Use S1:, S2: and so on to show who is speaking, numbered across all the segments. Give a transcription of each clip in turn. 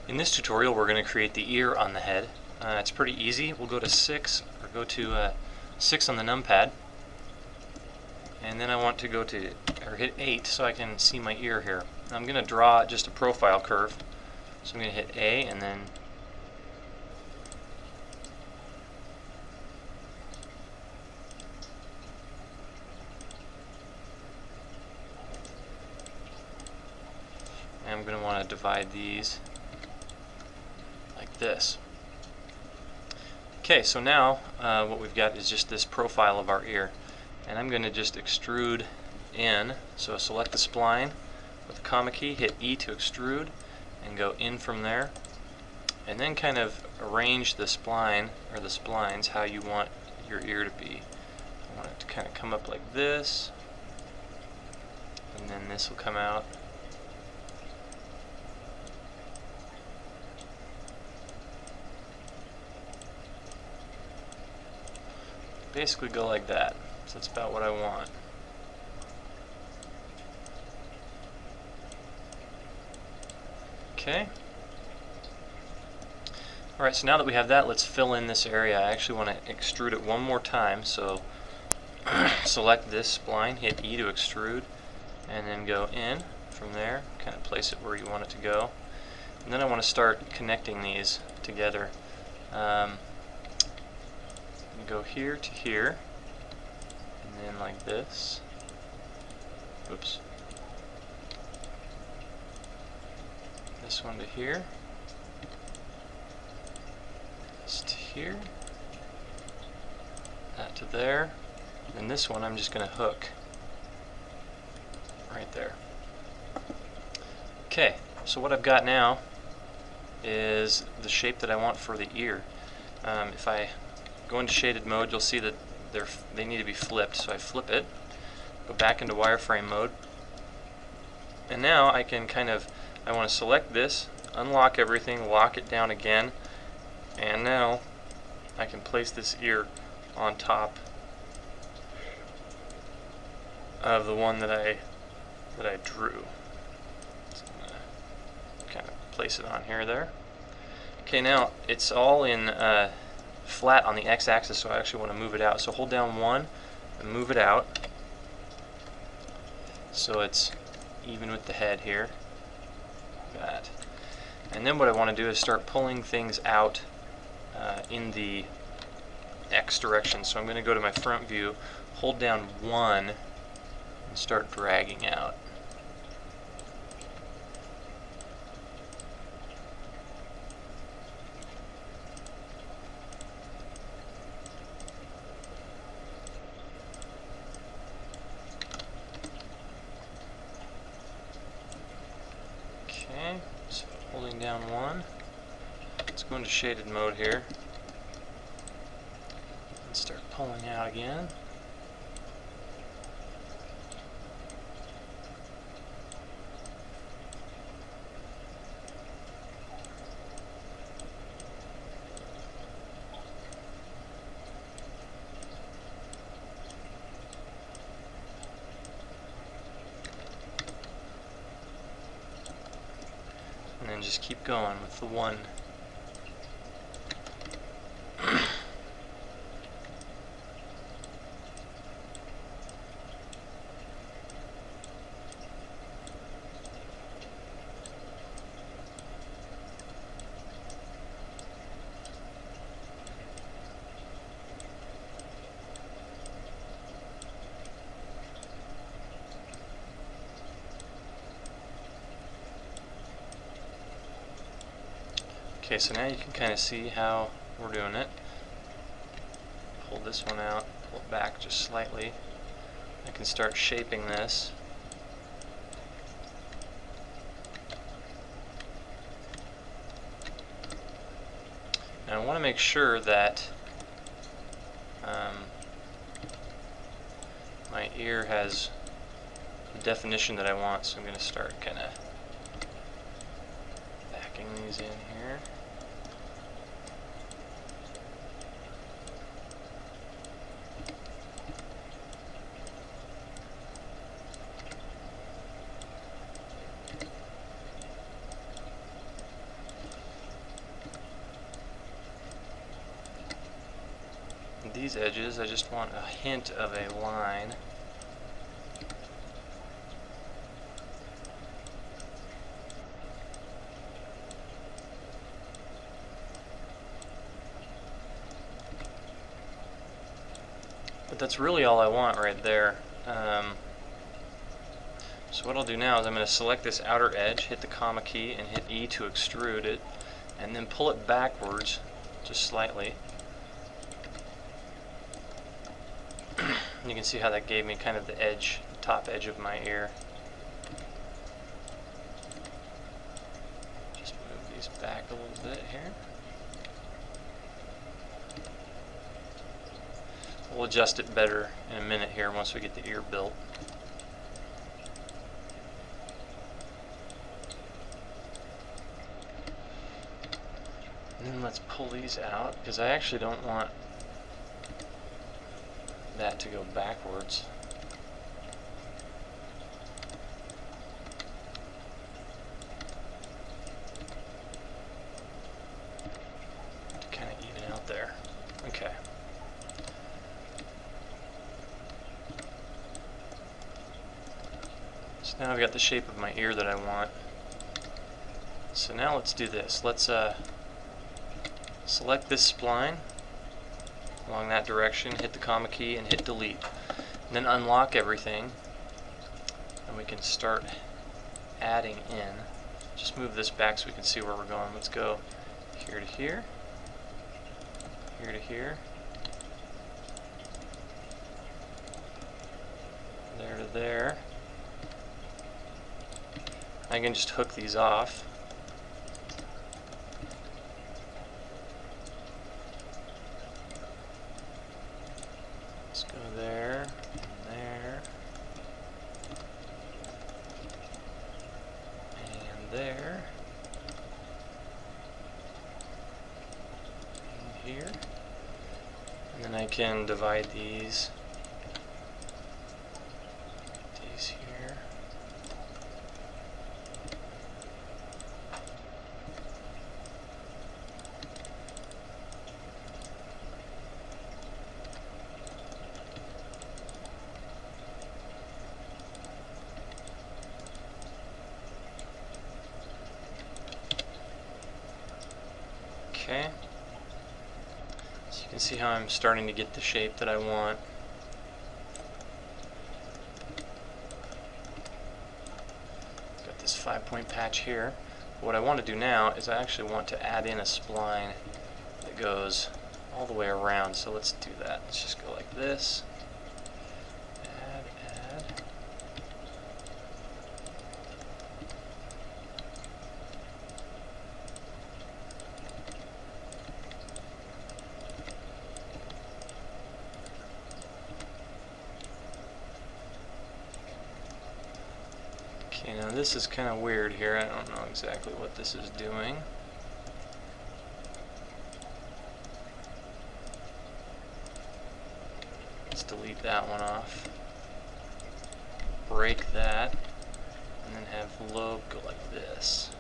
S1: In this tutorial we're going to create the ear on the head. It's pretty easy. We'll go to 6 or go to 6 on the numpad, and then I want to go to hit 8 so I can see my ear here. I'm going to draw just a profile curve. So I'm going to hit A and then I'm going to want to divide these like this. Okay, so now what we've got is just this profile of our ear, and I'm going to just extrude in. So select the spline with the comma key, hit E to extrude, and go in from there, and then kind of arrange the spline or the splines how you want your ear to be. I want it to kind of come up like this, and then this will come out. Basically go like that. So that's about what I want. Okay. Alright, so now that we have that, let's fill in this area. I actually want to extrude it one more time, so select this spline, hit E to extrude, and then go in from there, kind of place it where you want it to go. And then I want to start connecting these together. Go here to here, and then like this. Oops. This one to here. This to here. That to there. And this one I'm just going to hook right there. Okay, so what I've got now is the shape that I want for the ear. If I go into shaded mode, you'll see that they need to be flipped. So I flip it, go back into wireframe mode, and now I can I want to select this, unlock everything, lock it down again, and now I can place this ear on top of the one that I drew. So I'm going to kind of place it on here there. Okay, now it's all in flat on the x-axis, so I actually want to move it out. So hold down 1 and move it out so it's even with the head here. That. And then what I want to do is start pulling things out in the x direction. So I'm going to go to my front view, hold down 1, and start dragging out. So holding down 1, let's go into shaded mode here and start pulling out again. And then just keep going with the 1. Okay, so now you can kind of see how we're doing it. Pull this one out, pull it back just slightly. I can start shaping this. Now I want to make sure that my ear has the definition that I want, so I'm going to start kind of backing these in here. And these edges, I just want a hint of a line. But that's really all I want right there. So what I'll do now is I'm going to select this outer edge, hit the comma key, and hit E to extrude it, and then pull it backwards just slightly. And you can see how that gave me kind of the edge, top edge of my ear. Just move these back a little bit here. We'll adjust it better in a minute here once we get the ear built. And then let's pull these out, because I actually don't want that to go backwards. To kind of even out there. Okay. So now I've got the shape of my ear that I want. So now let's do this. Let's select this spline along that direction, hit the comma key, and hit delete. And then unlock everything, and we can start adding in. Just move this back so we can see where we're going. Let's go here to here, here to here, there to there. I can just hook these off. Let's go there, and there, and there, and here. And then I can divide these here. Okay, so you can see how I'm starting to get the shape that I want. Got this 5-point patch here. What I want to do now is I actually want to add in a spline that goes all the way around. So let's do that. Let's just go like this. Add, add. Okay, now this is kind of weird here. I don't know exactly what this is doing. Let's delete that one off. Break that, and then have lobe go like this.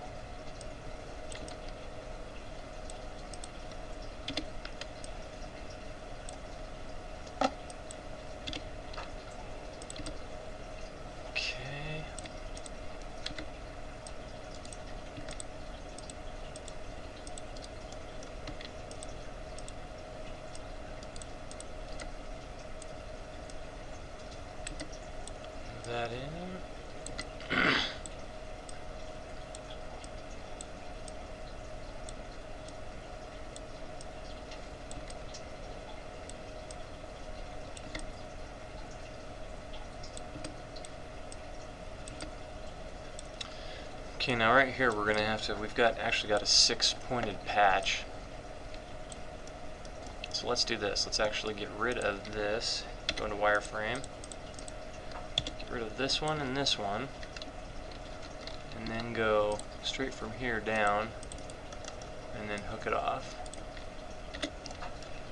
S1: That in. Okay, now right here we're going to have to, actually got a 6-pointed patch. So let's do this. Let's actually get rid of this. Go into wireframe. Rid of this one, and then go straight from here down, and then hook it off.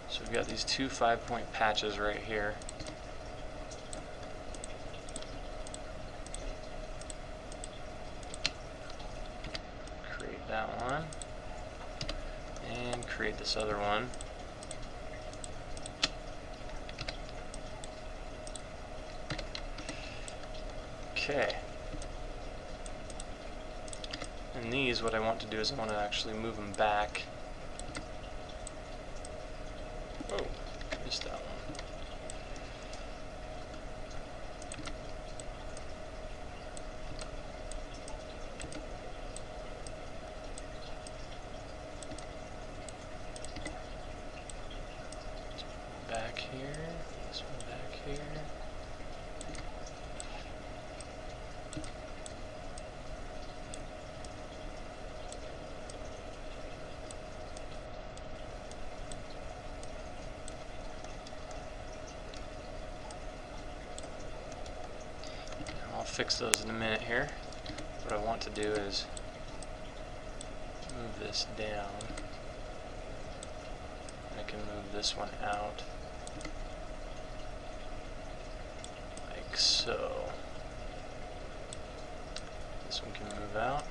S1: So we've got these two 5-point patches right here. Create that one, and create this other one. Okay. And these, what I want to do is I want to actually move them back. Whoa, missed that one. Back here, this one back here. I'll fix those in a minute here. What I want to do is move this down. I can move this one out like so. This one can move out. Out.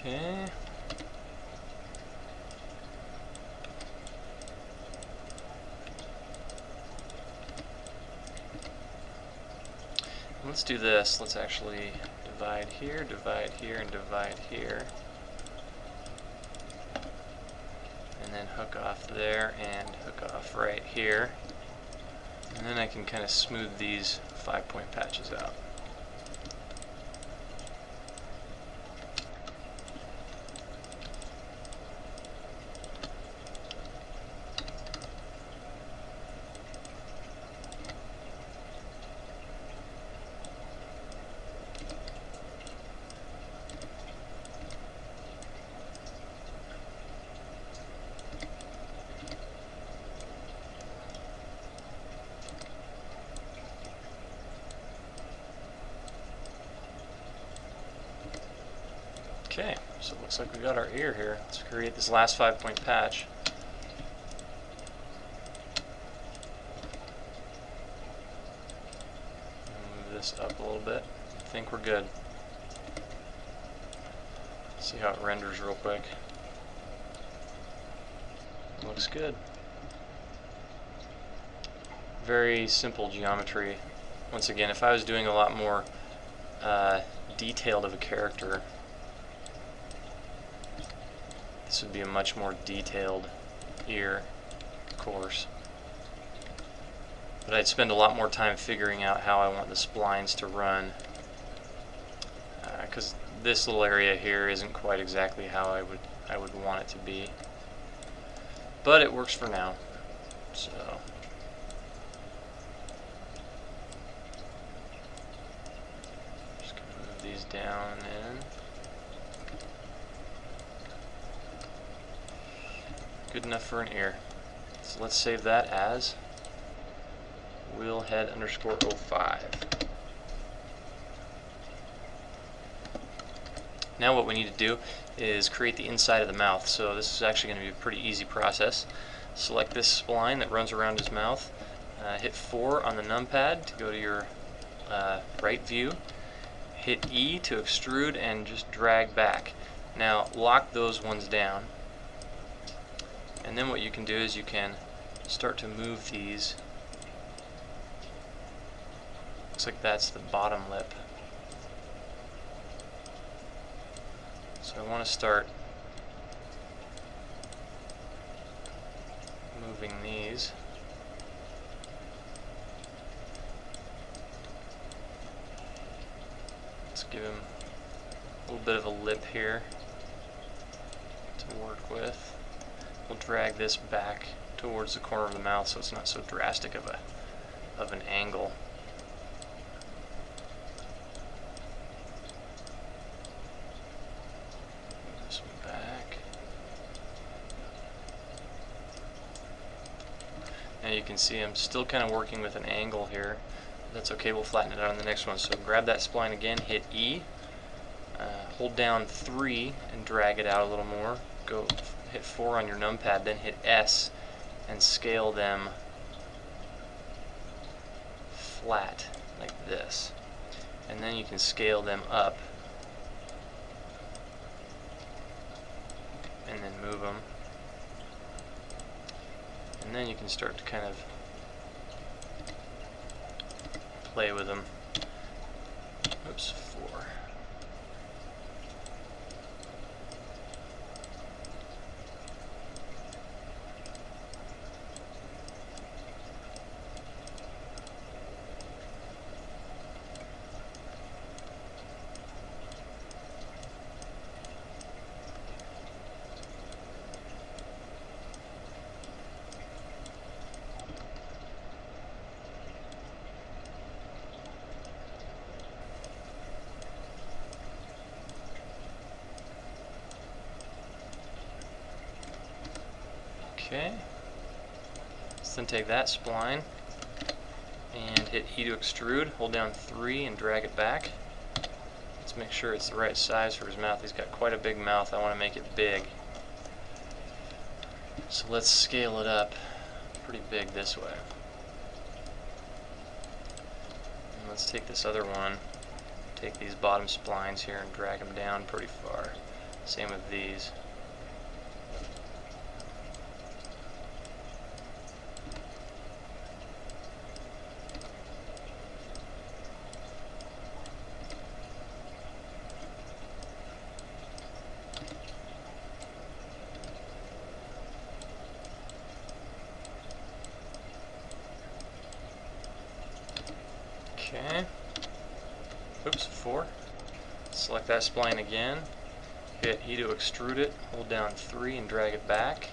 S1: Okay. Let's do this. Let's actually divide here, and divide here. And then hook off there and hook off right here. And then I can kind of smooth these 5-point patches out. Okay, so it looks like we got our ear here. Let's create this last 5-point patch. Move this up a little bit. I think we're good. See how it renders real quick. Looks good. Very simple geometry. Once again, if I was doing a lot more detailed of a character, this would be a much more detailed ear, of course. But I'd spend a lot more time figuring out how I want the splines to run, because this little area here isn't quite exactly how I would want it to be. But it works for now. So just gonna move these down and in. Good enough for an ear. So let's save that as wheelhead_05. Now what we need to do is create the inside of the mouth. So this is actually going to be a pretty easy process. Select this spline that runs around his mouth. Hit 4 on the numpad to go to your right view. Hit E to extrude and just drag back. Now lock those ones down. And then what you can do is you can start to move these. Looks like that's the bottom lip. So I want to start moving these. Let's give him a little bit of a lip here to work with. We'll drag this back towards the corner of the mouth so it's not so drastic of an angle. Move this one back. Now you can see I'm still kind of working with an angle here. That's okay, we'll flatten it out on the next one. So grab that spline again, hit E, hold down 3 and drag it out a little more. Go hit 4 on your numpad, then hit S and scale them flat like this. And then you can scale them up and then move them. And then you can start to kind of play with them. Oops, 4. Okay, so then take that spline and hit E to extrude, hold down 3 and drag it back. Let's make sure it's the right size for his mouth. He's got quite a big mouth. I want to make it big. So let's scale it up pretty big this way. And let's take this other one, take these bottom splines here and drag them down pretty far. Same with these. Okay, oops, 4. Select that spline again, hit E to extrude it, hold down 3 and drag it back.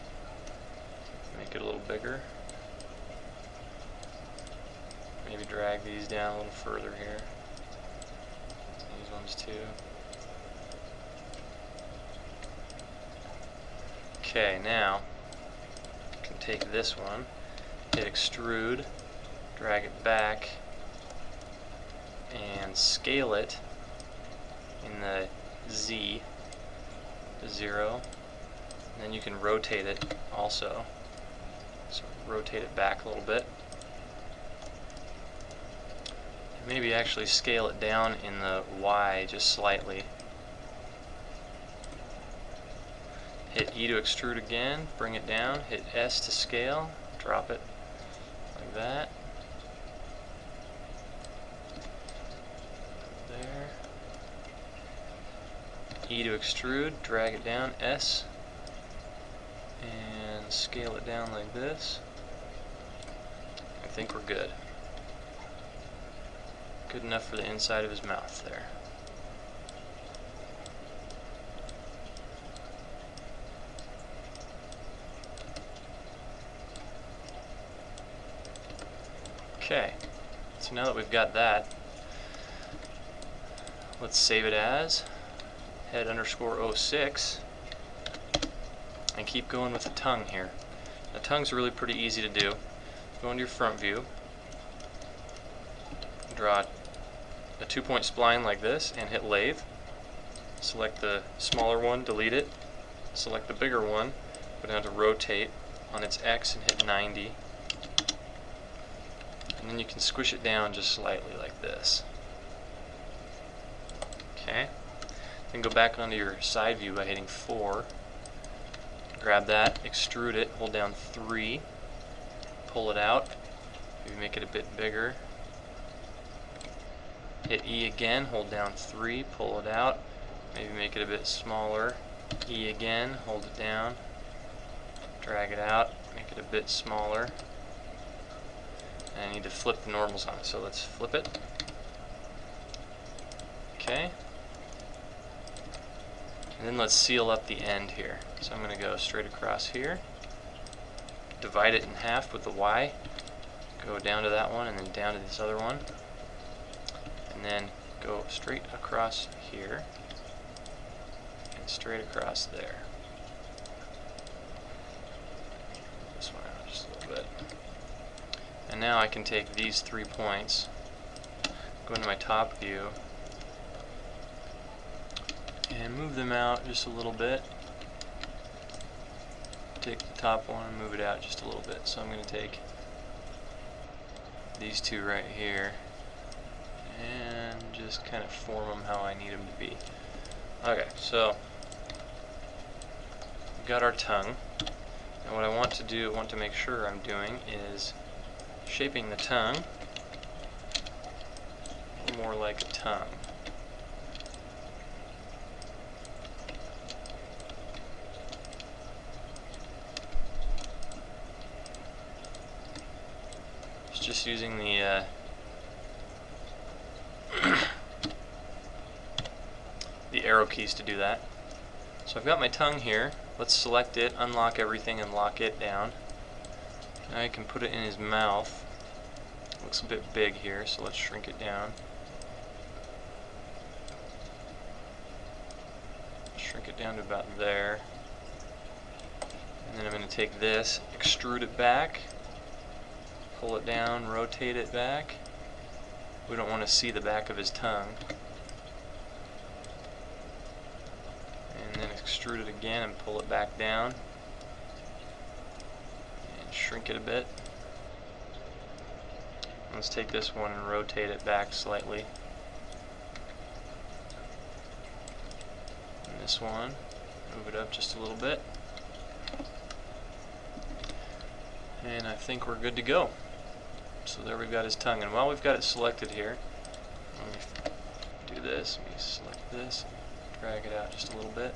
S1: Make it a little bigger. Maybe drag these down a little further here. These ones too. Okay, now you can take this one, hit extrude, drag it back, and scale it in the Z to 0. And then you can rotate it also. So rotate it back a little bit. And maybe actually scale it down in the Y just slightly. Hit E to extrude again, bring it down, hit S to scale, drop it like that. There. E to extrude, drag it down, S, and scale it down like this. I think we're good. Good enough for the inside of his mouth there. Okay, so now that we've got that, let's save it as head _ 06 and keep going with the tongue here. The tongue's really pretty easy to do. Go into your front view, draw a 2-point spline like this and hit lathe. Select the smaller one, delete it. Select the bigger one, go down to rotate on its X and hit 90. And then you can squish it down just slightly like this. Okay. Then go back onto your side view by hitting 4. Grab that, extrude it, hold down 3, pull it out, maybe make it a bit bigger. Hit E again, hold down 3, pull it out, maybe make it a bit smaller. E again, hold it down, drag it out, make it a bit smaller. And I need to flip the normals on it, so let's flip it. Okay. And then let's seal up the end here. So I'm going to go straight across here, divide it in half with the Y, go down to that one and then down to this other one, and then go straight across here and straight across there. This one out just a little bit. And now I can take these 3 points, go into my top view, and move them out just a little bit. Take the top one and move it out just a little bit. So I'm going to take these 2 right here and just kind of form them how I need them to be. Okay, so we've got our tongue. And what I want to make sure I'm doing is shaping the tongue a little more like a tongue. Just using the the arrow keys to do that. So I've got my tongue here. Let's select it, unlock everything, and lock it down. Now I can put it in his mouth. Looks a bit big here, so let's shrink it down. Shrink it down to about there. And then I'm going to take this, extrude it back, pull it down, rotate it back. We don't want to see the back of his tongue. And then extrude it again and pull it back down. And shrink it a bit. Let's take this one and rotate it back slightly. And this one, move it up just a little bit. And I think we're good to go. So there we've got his tongue. And while we've got it selected here, let me do this. Let me select this, drag it out just a little bit.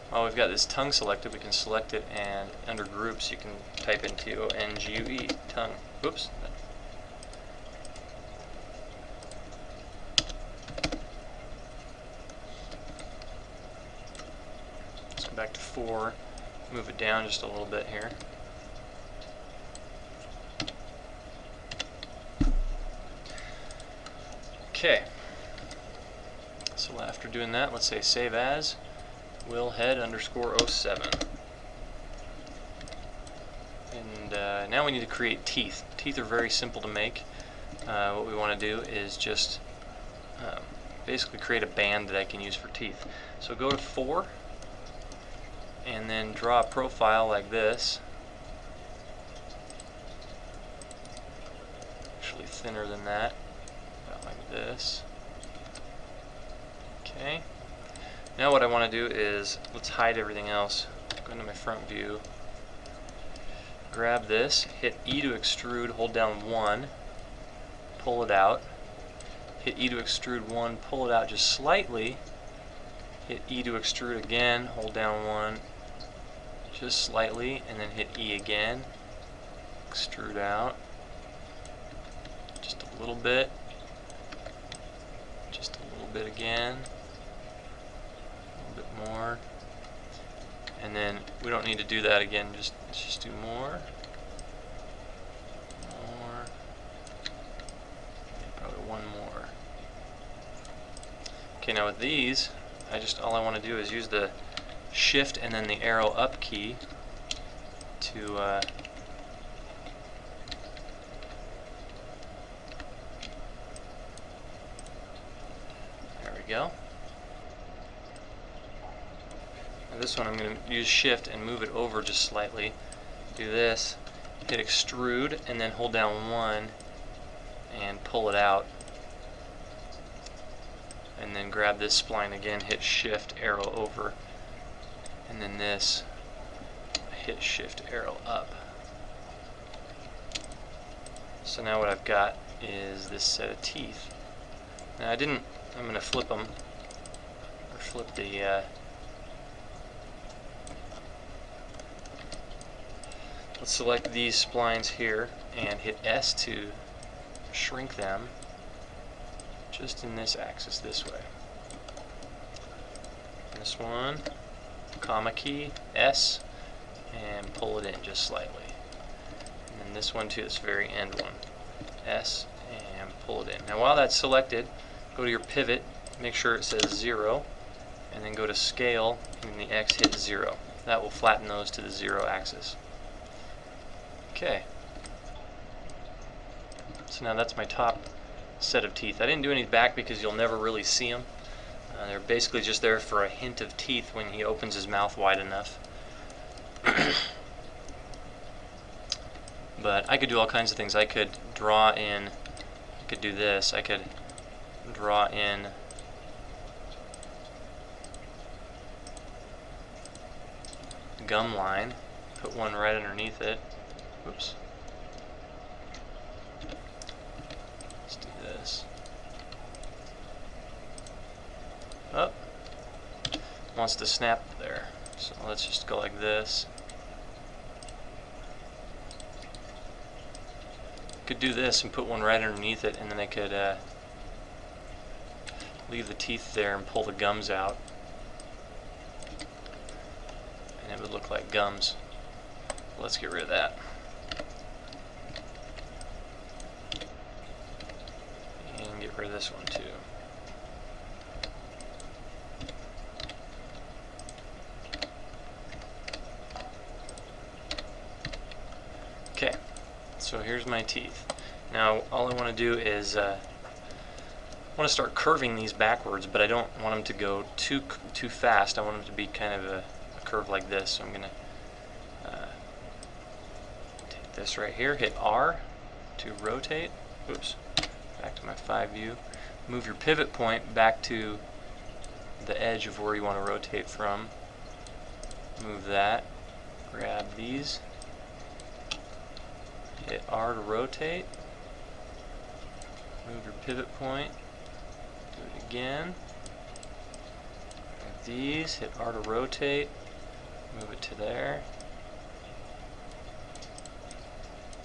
S1: While we've got this tongue selected, we can select it, and under groups you can type in T-O-N-G-U-E, tongue. Oops. Let's go back to 4, move it down just a little bit here. Okay, so after doing that, let's say save as willhead_07. And now we need to create teeth. Teeth are very simple to make. What we want to do is just basically create a band that I can use for teeth. So go to 4 and then draw a profile like this. Actually thinner than that. Like this. Okay. Now what I want to do is, let's hide everything else. Go into my front view. Grab this, hit E to extrude, hold down 1, pull it out. Hit E to extrude 1, pull it out just slightly. Hit E to extrude again, hold down 1, just slightly, and then hit E again. Extrude out. Just a little bit. Just a little bit again, a little bit more, and then we don't need to do that again, let's just do more, probably one more. Okay, now with these, all I want to do is use the shift and then the arrow up key to go. Now this one I'm going to use shift and move it over just slightly. Do this, hit extrude, and then hold down 1 and pull it out. And then grab this spline again, hit shift, arrow over, and then this, hit shift, arrow up. So now what I've got is this set of teeth. Now I'm going to flip them, or flip the, let's select these splines here and hit S to shrink them just in this axis this way. This one, comma key, S, and pull it in just slightly. And then this one too, this very end one, S, and pull it in. Now while that's selected, go to your pivot, make sure it says 0, and then go to scale, and the X hit 0. That will flatten those to the 0 axis. Okay, So now that's my top set of teeth. I didn't do any back because you'll never really see them. They're basically just there for a hint of teeth when he opens his mouth wide enough. But I could do all kinds of things. I could draw in, I could do this, I could draw in gum line, put one right underneath it. Oops. Let's do this. Oh, wants to snap there. So let's just go like this. Could do this and put one right underneath it, and then I could leave the teeth there and pull the gums out, and it would look like gums. Let's get rid of that. And get rid of this one too. Okay, so here's my teeth. Now all I want to do is I want to start curving these backwards, but I don't want them to go too fast. I want them to be kind of a curve like this. So I'm going to take this right here, hit R to rotate. Oops, back to my 5 view. Move your pivot point back to the edge of where you want to rotate from. Move that. Grab these. Hit R to rotate. Move your pivot point. Do it again. Grab these. Hit R to rotate. Move it to there.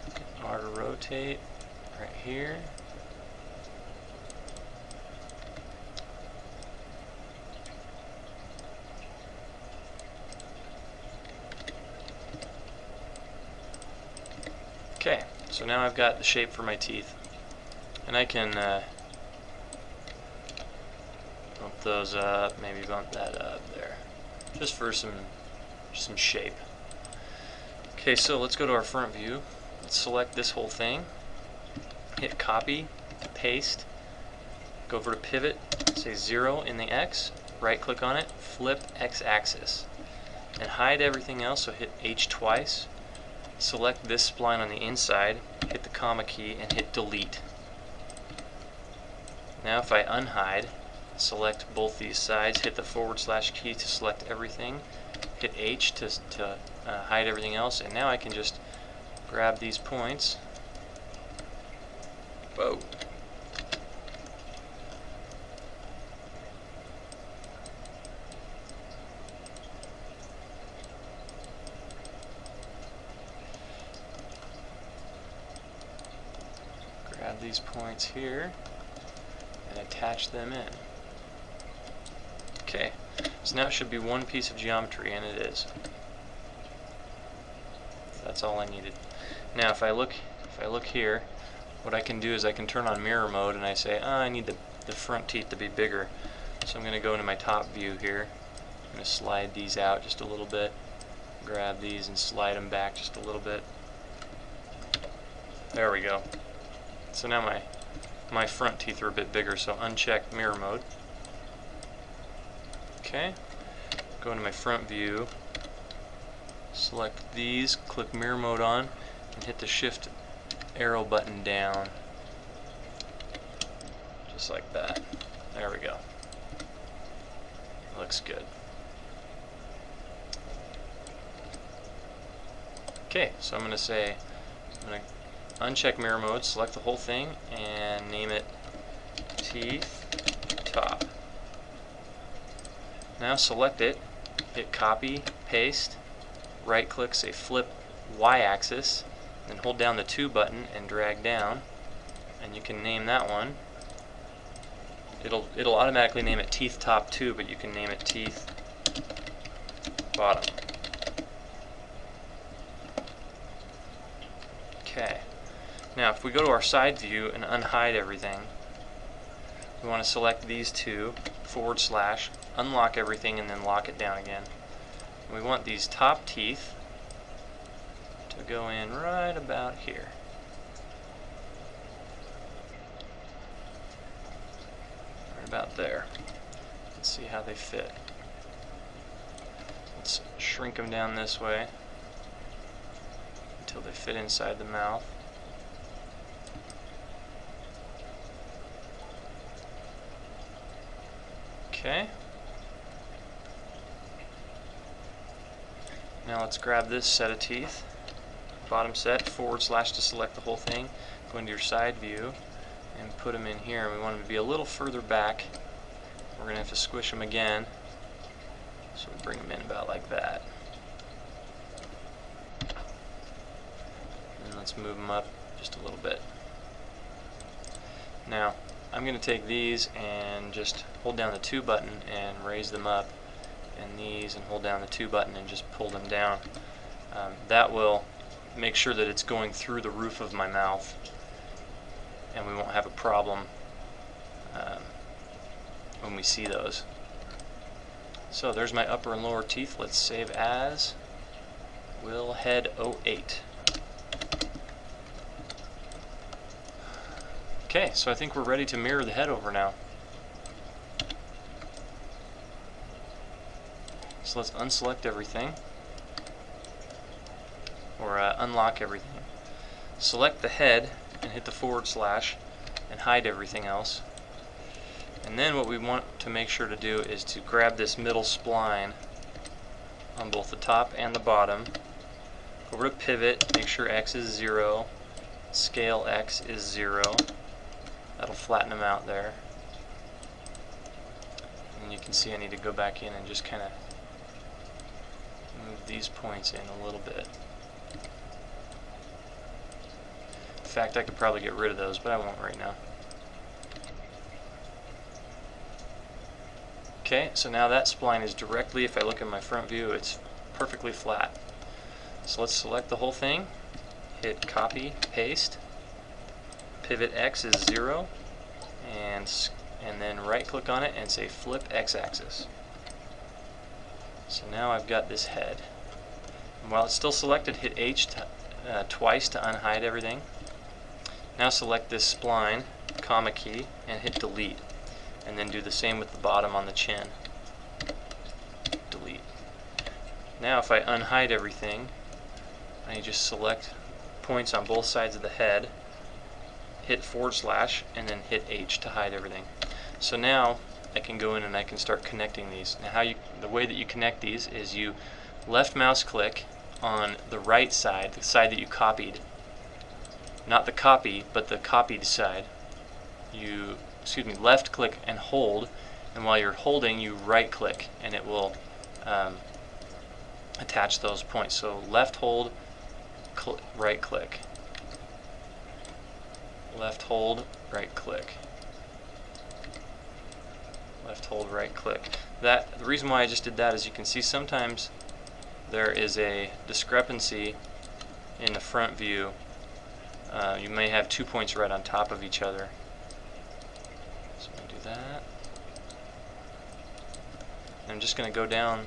S1: Hit R to rotate. Right here. Okay, so now I've got the shape for my teeth, and I can bump those up, maybe bump that up there, just for some shape. Okay, so let's go to our front view. Let's select this whole thing, hit copy, paste, go over to pivot, say 0 in the X, right click on it, flip X axis, and hide everything else, so hit H twice. Select this spline on the inside, hit the comma key, and hit delete. Now if I unhide, select both these sides, hit the / key to select everything, hit H to hide everything else, and now I can just grab these points. Whoa. Grab these points here and attach them in. Okay, so now it should be one piece of geometry, and it is. That's all I needed. Now if I look here, what I can do is I can turn on mirror mode, and I say, I need the front teeth to be bigger. So I'm going to go into my top view here. I'm going to slide these out just a little bit, grab these and slide them back just a little bit. There we go. So now my front teeth are a bit bigger, so uncheck mirror mode. Okay, go into my front view, select these, click mirror mode on, and hit the shift arrow button down. Just like that. There we go. Looks good. Okay, so I'm going to uncheck mirror mode, select the whole thing, and name it teeth top. Now select it, hit copy, paste, right click, say flip Y axis, then hold down the 2 button and drag down, and you can name that one. It'll automatically name it teeth top 2, but you can name it teeth bottom. Okay. Now if we go to our side view and unhide everything, we want to select these two, /, unlock everything, and then lock it down again. We want these top teeth to go in right about here. right about there. Let's see how they fit. Let's shrink them down this way until they fit inside the mouth. Okay. Now let's grab this set of teeth. Bottom set, / to select the whole thing. Go into your side view and put them in here. We want them to be a little further back. We're going to have to squish them again. So we bring them in about like that. And let's move them up just a little bit. Now, I'm going to take these and just hold down the 2 button and raise them up, and these and hold down the 2 button and just pull them down. That will make sure that it's going through the roof of my mouth, and we won't have a problem when we see those. So there's my upper and lower teeth. Let's save as Will Head 08. Okay, so I think we're ready to mirror the head over now. So let's unselect everything, or unlock everything. Select the head and hit the / and hide everything else. And then what we want to make sure to do is to grab this middle spline on both the top and the bottom. Go over to pivot, make sure X is 0, scale X is 0. That'll flatten them out there. And you can see I need to go back in and just kind of move these points in a little bit. In fact, I could probably get rid of those, but I won't right now. Okay, so now that spline is directly, if I look at my front view, it's perfectly flat. So let's select the whole thing, hit copy, paste, pivot X is 0, and then right click on it and say flip X-axis. So now I've got this head. And while it's still selected, hit H twice to unhide everything. Now select this spline, comma key, and hit delete. And then do the same with the bottom on the chin. Delete. Now if I unhide everything, I just select points on both sides of the head, hit / and then hit H to hide everything. So now I can go in and I can start connecting these. Now the way that you connect these is you left mouse click on the right side, the side that you copied. Not the copy, but the copied side. You left click and hold, and while you're holding you right click and it will attach those points. So left hold, right click. Left hold, right click. Left hold, right click. The reason why I just did that is you can see sometimes there is a discrepancy in the front view. You may have 2 points right on top of each other. So I'm going to do that. And I'm just going to go down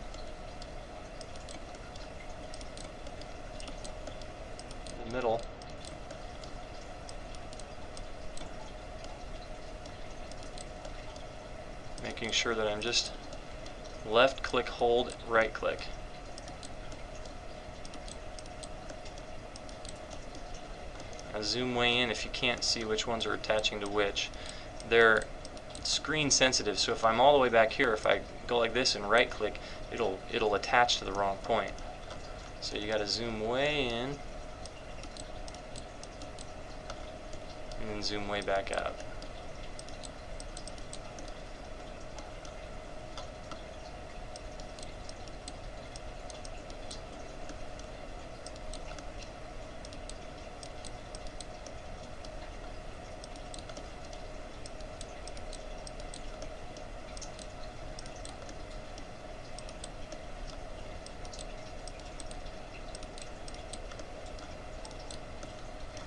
S1: the middle. Making sure that I'm just left click, hold, right click. Now zoom way in if you can't see which ones are attaching to which. They're screen sensitive, so if I'm all the way back here, if I go like this and right click, it'll attach to the wrong point. So you got to zoom way in and then zoom way back out.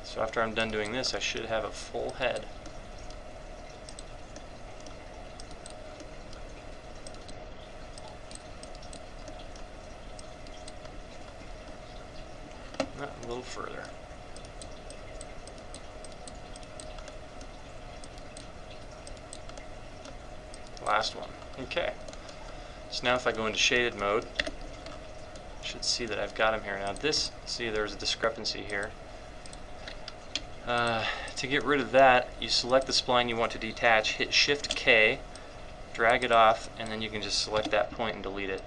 S1: So after I'm done doing this, I should have a full head. A little further. last one. Okay. So now if I go into shaded mode, I should see that I've got him here. Now this, see there's a discrepancy here. To get rid of that, you select the spline you want to detach, hit Shift K, drag it off, and then you can just select that point and delete it.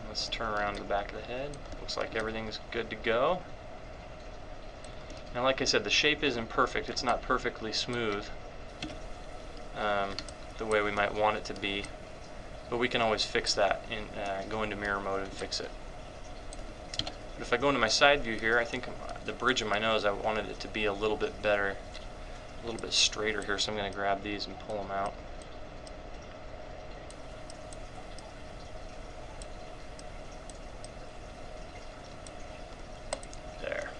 S1: Let's turn around to the back of the head. Looks like everything's good to go. Now like I said, the shape isn't perfect. It's not perfectly smooth the way we might want it to be, but we can always fix that and go into mirror mode and fix it. But if I go into my side view here, I think the bridge of my nose, I wanted it to be a little bit better, a little bit straighter here, so I'm going to grab these and pull them out. There.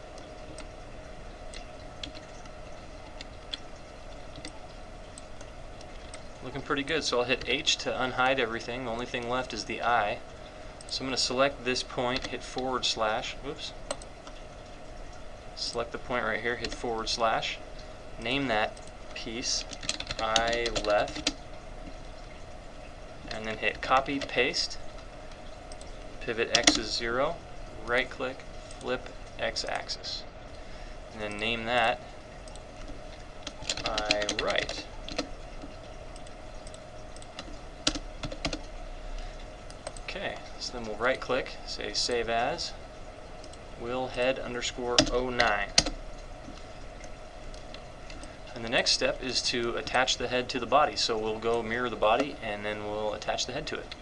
S1: Looking pretty good, so I'll hit H to unhide everything. The only thing left is the eye. So I'm going to select this point, hit /, whoops. Select the point right here, hit /, name that piece eye left, and then hit copy, paste, pivot X is 0, right click, flip X axis, and then name that eye right. Okay, so then we'll right click, say save as, willhead_09. And the next step is to attach the head to the body. So we'll go mirror the body and then we'll attach the head to it.